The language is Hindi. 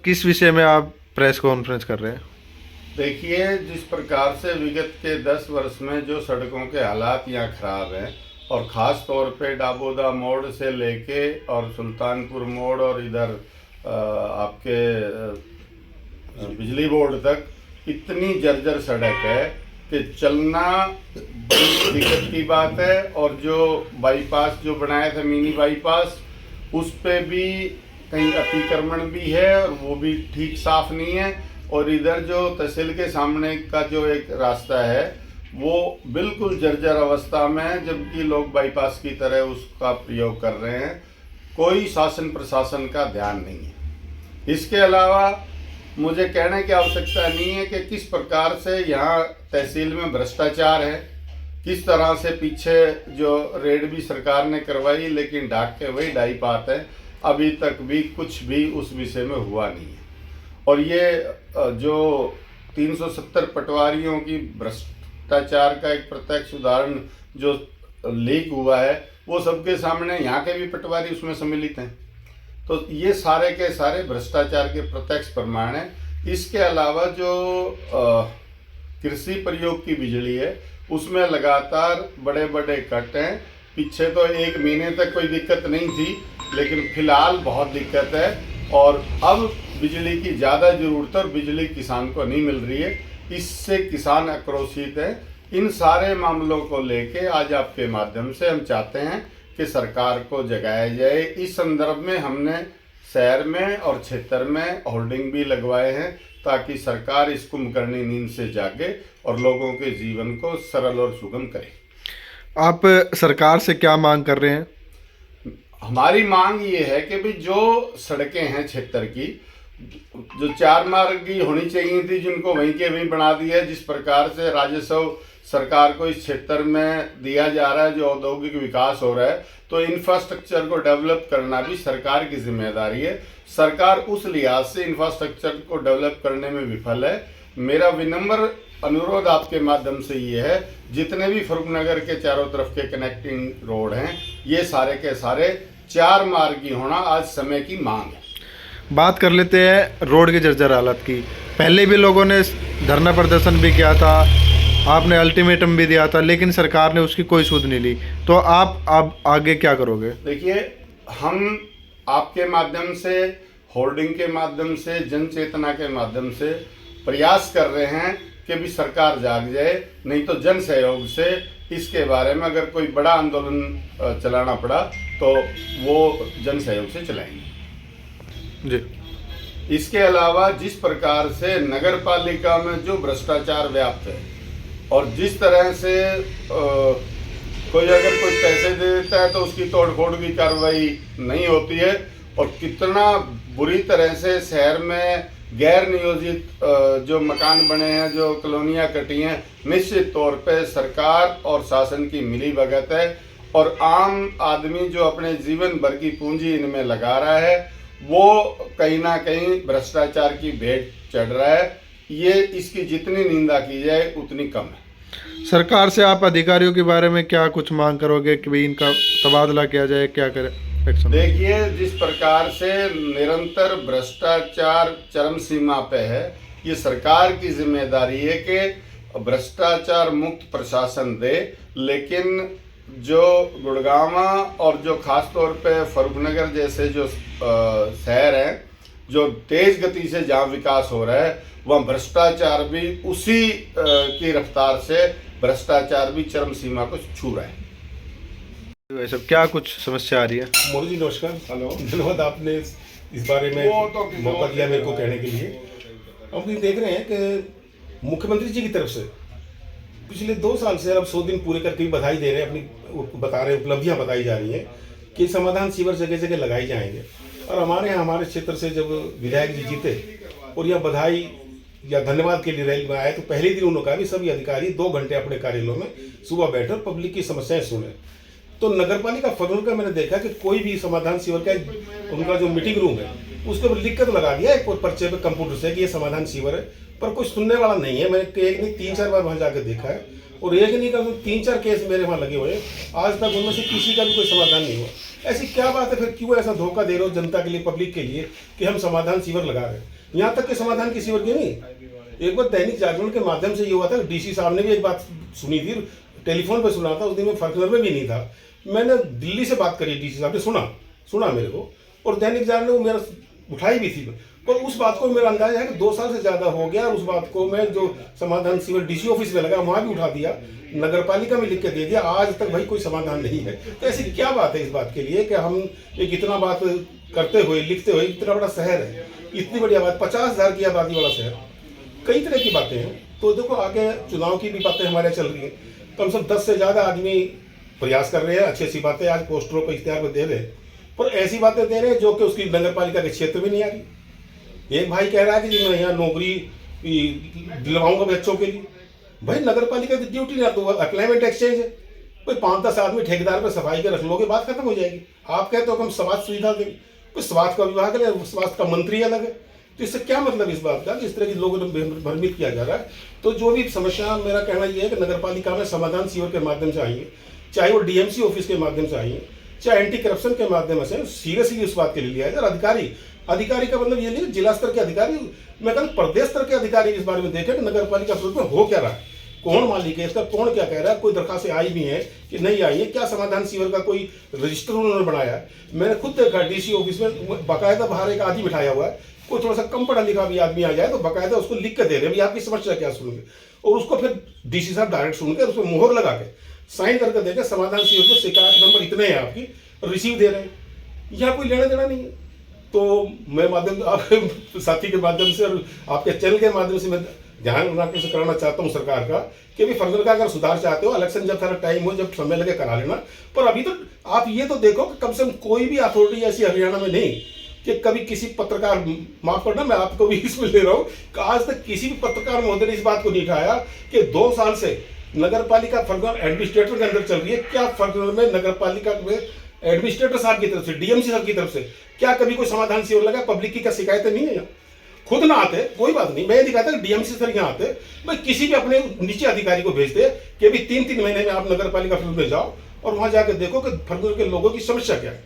किस विषय में आप प्रेस कॉन्फ्रेंस कर रहे हैं? देखिए, जिस प्रकार से विगत के 10 वर्ष में जो सड़कों के हालात यहाँ खराब हैं और ख़ास तौर पे डाबोदा मोड़ से लेके और सुल्तानपुर मोड़ और इधर आपके बिजली बोर्ड तक इतनी जर्जर सड़क है कि चलना दिक्कत की बात है। और जो बाईपास जो बनाया था मिनी बाईपास, उस पे भी कहीं अतिक्रमण भी है और वो भी ठीक साफ नहीं है। और इधर जो तहसील के सामने का जो एक रास्ता है वो बिल्कुल जर्जर अवस्था में है, जबकि लोग बाईपास की तरह उसका प्रयोग कर रहे हैं। कोई शासन प्रशासन का ध्यान नहीं है। इसके अलावा मुझे कहने की आवश्यकता नहीं है कि किस प्रकार से यहाँ तहसील में भ्रष्टाचार है, किस तरह से पीछे जो रेड भी सरकार ने करवाई लेकिन ढाक के वही ढाई पात है, अभी तक भी कुछ भी उस विषय में हुआ नहीं है। और ये जो 370 पटवारियों की भ्रष्टाचार का एक प्रत्यक्ष उदाहरण जो लीक हुआ है, वो सबके सामने यहाँ के भी पटवारी उसमें सम्मिलित हैं। तो ये सारे के सारे भ्रष्टाचार के प्रत्यक्ष प्रमाण हैं। इसके अलावा जो कृषि प्रयोग की बिजली है उसमें लगातार बड़े बड़े कट हैं। पीछे तो 1 महीने तक कोई दिक्कत नहीं थी, लेकिन फिलहाल बहुत दिक्कत है और अब बिजली की ज़्यादा ज़रूरत है और बिजली किसान को नहीं मिल रही है। इससे किसान आक्रोशित है। इन सारे मामलों को लेके आज आपके माध्यम से हम चाहते हैं कि सरकार को जगाया जाए। इस संदर्भ में हमने शहर में और क्षेत्र में होर्डिंग भी लगवाए हैं ताकि सरकार इस कुंभकर्णी नींद से जागे और लोगों के जीवन को सरल और सुगम करे। आप सरकार से क्या मांग कर रहे हैं? हमारी मांग ये है कि भाई जो सड़कें हैं क्षेत्र की, जो 4 मार्गी होनी चाहिए थी, जिनको वहीं के वहीं बना दिया है। जिस प्रकार से राजस्व सरकार को इस क्षेत्र में दिया जा रहा है, जो औद्योगिक विकास हो रहा है, तो इंफ्रास्ट्रक्चर को डेवलप करना भी सरकार की जिम्मेदारी है। सरकार उस लिहाज से इंफ्रास्ट्रक्चर को डेवलप करने में विफल है। मेरा विनम्र अनुरोध आपके माध्यम से ये है, जितने भी फरूखनगर के चारों तरफ के कनेक्टिंग रोड हैं, ये सारे के सारे 4 मार्गी होना आज समय की मांग है। बात कर लेते हैं रोड की जर्जर हालत की। पहले भी लोगों ने धरना प्रदर्शन भी किया था, आपने अल्टीमेटम भी दिया था, लेकिन सरकार ने उसकी कोई सुध नहीं ली। तो आप अब आगे क्या करोगे? देखिए, हम आपके माध्यम से, होर्डिंग के माध्यम से, जन चेतना के माध्यम से प्रयास कर रहे हैं कि भी सरकार जाग जाए, नहीं तो जन सहयोग से इसके बारे में अगर कोई बड़ा आंदोलन चलाना पड़ा तो वो जन सहयोग से चलाएंगे जी। इसके अलावा जिस प्रकार से नगर पालिका में जो भ्रष्टाचार व्याप्त है और जिस तरह से कोई अगर कोई पैसे दे देता है तो उसकी तोड़फोड़ की कार्रवाई नहीं होती है, और कितना बुरी तरह से शहर में गैर नियोजित जो मकान बने हैं, जो कॉलोनियाँ कटी हैं, निश्चित तौर पे सरकार और शासन की मिलीभगत है। और आम आदमी जो अपने जीवन भर की पूंजी इनमें लगा रहा है, वो कहीं ना कहीं भ्रष्टाचार की भेंट चढ़ रहा है। ये इसकी जितनी निंदा की जाए उतनी कम है। सरकार से आप अधिकारियों के बारे में क्या कुछ मांग करोगे कि भाई इनका तबादला किया जाए, क्या करे एक्शन? देखिए, जिस प्रकार से निरंतर भ्रष्टाचार चरम सीमा पे है, ये सरकार की जिम्मेदारी है कि भ्रष्टाचार मुक्त प्रशासन दे। लेकिन जो गुड़गांवा और जो खास तौर पे फरूखनगर जैसे जो शहर हैं, जो तेज गति से जहाँ विकास हो रहा है, वहाँ भ्रष्टाचार भी उसी की रफ्तार से भ्रष्टाचार भी चरम सीमा को छू रहा है। वैसे क्या कुछ समस्या आ रही है? मोदी जी नमस्कार। हेलो, धन्यवाद आपने इस बारे में मौका दिया मेरे को कहने के लिए। हम देख रहे हैं कि मुख्यमंत्री जी की तरफ से पिछले 2 साल से अब 100 दिन पूरे करके भी बधाई दे रहे हैं, अपनी बता रहे हैं, उपलब्धियां बताई जा रही हैं कि समाधान शिविर जगह जगह लगाए जाएंगे। और हमारे यहाँ हमारे क्षेत्र से जब विधायक जी जीते और यह बधाई या धन्यवाद के लिए रैली में आए, तो पहले दिन उन्होंने कहा कि सभी अधिकारी 2 घंटे अपने कार्यालयों में सुबह बैठे और पब्लिक की समस्याएं सुने। तो नगरपालिका फरूखनगर का मैंने देखा कि कोई भी समाधान शिविर का उनका जो मीटिंग रूम है उसके ऊपर लिख कर लगा दिया एक पर्चे पे कंप्यूटर से कि ये समाधान शिविर है, पर कोई सुनने वाला नहीं है। मैंने एक नहीं 3-4 बार वहाँ जाकर देखा है और एक नहीं कर 3-4 केस मेरे वहाँ लगे हुए हैं, आज तक उनमें से किसी का भी कोई समाधान नहीं हुआ। ऐसी क्या बात है फिर, क्यों ऐसा धोखा दे रहे हो जनता के लिए, पब्लिक के लिए, कि हम समाधान शिविर लगा रहे हैं? यहाँ तक कि समाधान की शिविर की नहीं, एक बार दैनिक जागरण के माध्यम से ये हुआ था, डीसी साहब ने भी एक बात सुनी थी, टेलीफोन पे सुना था, उस दिन मैं फर्कनर में भी नहीं था, मैंने दिल्ली से बात करी, डीसी साहब ने सुना मेरे को, और दैनिक जागरण ने वो मेरा उठाई भी थी, पर उस बात को मेरा अंदाजा है कि 2 साल से ज़्यादा हो गया, और उस बात को मैं जो समाधान शिविर डीसी ऑफिस में लगा वहाँ भी उठा दिया, नगर पालिका में लिख के दे दिया, आज तक भाई कोई समाधान नहीं है। तो ऐसी क्या बात है इस बात के लिए कि हम एक इतना बात करते हुए, लिखते हुए, इतना बड़ा शहर है, इतनी बड़ी आबादी, 50,000 की आबादी वाला शहर, कई तरह की बातें हैं। तो देखो आगे चुनाव की भी बातें हमारे चल रही हैं, कम से कम 10 से ज़्यादा आदमी प्रयास कर रहे हैं, अच्छी अच्छी बातें आज पोस्टरों पर इश्तेहार पर दे रहे हैं, पर ऐसी बातें दे रहे हैं जो कि उसकी नगर पालिका के क्षेत्र में नहीं आ रही। एक भाई कह रहा है कि जी मैं यहाँ नौकरी दिलवाऊंगा बच्चों के लिए, भाई नगर पालिका की ड्यूटी ना, तो एम्प्लॉयमेंट एक्सचेंज है, कोई 5-10 आदमी ठेकेदार पर सफाई के रख लोगे, बात खत्म हो जाएगी। आप कहते हो कि हम स्वास्थ्य सुविधा देंगे, कोई स्वास्थ्य का विभाग है, स्वास्थ्य का मंत्री अलग है, तो इससे क्या मतलब इस बात का, इस तरह की लोगों ने भ्रमित किया जा रहा है। तो जो भी समस्या, मेरा कहना यह है कि नगर पालिका में समाधान शिविर के माध्यम से आइए, चाहे वो डीएमसी ऑफिस के माध्यम से आइए, चाहे एंटी करप्शन के माध्यम से, सीरियसली उस बात के लिए लिया है। और अधिकारी का मतलब ये नहीं जिला स्तर के अधिकारी, मैं कहता प्रदेश स्तर के अधिकारी इस बारे में देखें कि नगर पालिका में हो क्या रहा है, कौन मालिक है इसका, कौन क्या कह रहा है, कोई दरखास्त आई भी है कि नहीं आई है, क्या समाधान शिविर का कोई रजिस्टर उन्होंने बनाया है। मैंने खुद देखा डीसी ऑफिस में बाकायदा बाहर एक आदमी बिठाया हुआ है, कोई थोड़ा सा कम पढ़ा लिखा भी आदमी आ जाए तो बाकायदा उसको लिख के दे रहे हैं भाई आपकी समस्या क्या सुनोगे, और उसको फिर डीसी साहब डायरेक्ट सुनकर उस पर मोहर लगा के साइन करके देते, समाधान शिविर में शिकायत नंबर इतने हैं आपकी, रिसीव दे रहे हैं, यहाँ कोई लेना देना नहीं है। तो मैं माध्यम आप साथी के माध्यम से और आपके चैनल के माध्यम से मैं ध्यान आकर्षण कराना चाहता हूँ सरकार का कि भी फर्दर का अगर सुधार चाहते हो, इलेक्शन जब सारा टाइम हो, जब समय लगे करा लेना, पर अभी तो आप ये तो देखो कि कम से कम कोई भी अथॉरिटी ऐसी हरियाणा में नहीं कि कभी किसी पत्रकार, माफ करना मैं आपको भी इसमें ले रहा हूँ, कि आज तक किसी भी पत्रकार महोदय ने इस बात को नहीं उठाया कि 2 साल से नगर पालिका फर्दर एडमिनिस्ट्रेटर के अंदर चल रही है, क्या फर्दर में नगर पालिका में एडमिनिस्ट्रेटर साहब की तरफ से, डीएमसी साहब की तरफ से क्या कभी कोई समाधान शिविर लगा? पब्लिक की क्या शिकायतें नहीं है? खुद ना आते, कोई बात नहीं, मैं ये दिखाता डीएमसी सर यहाँ आते, मैं किसी भी अपने नीचे अधिकारी को भेजते कि अभी 3-3 महीने में आप नगर पालिका फील्ड में जाओ और वहां जाकर देखो कि फर्दर के लोगों की समस्या क्या है।